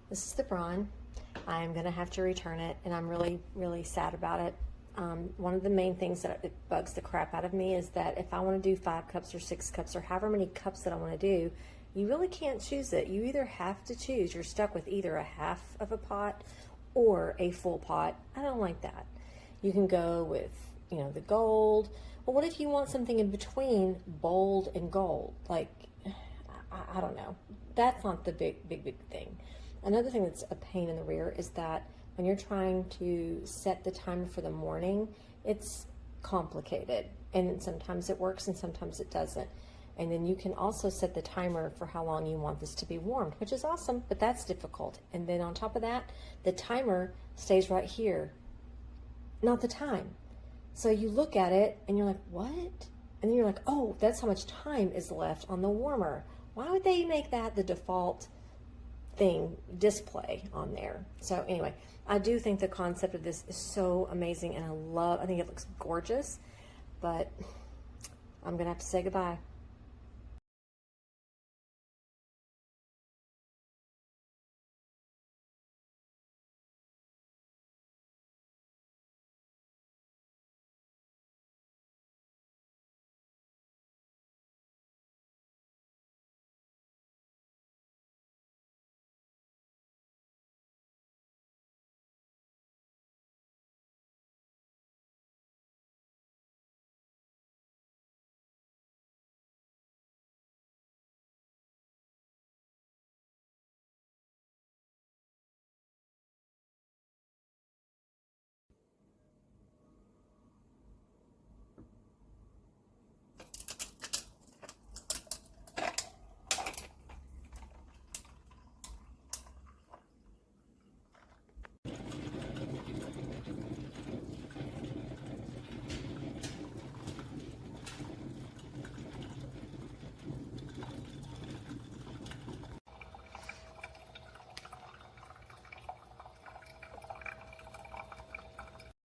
This is the Braun. I'm gonna have to return it, and I'm really, really sad about it. One of the main things that it bugs the crap out of me is that if I want to do 5 cups or 6 cups or however many cups that I want to do, you really can't choose it. You either have to choose. You're stuck with either a half of a pot or a full pot. I don't like that. You can go with, you know, the gold. Well, what if you want something in between bold and gold? Like, I don't know. That's not the big thing. Another thing that's a pain in the rear is that when you're trying to set the timer for the morning, it's complicated. And sometimes it works and sometimes it doesn't. And then you can also set the timer for how long you want this to be warmed, which is awesome, but that's difficult. And then on top of that, the timer stays right here, not the time. So you look at it and you're like, what? And then you're like, oh, that's how much time is left on the warmer. Why would they make that the default thing display on there? So anyway, I do think the concept of this is so amazing, and I think it looks gorgeous, but I'm gonna have to say goodbye.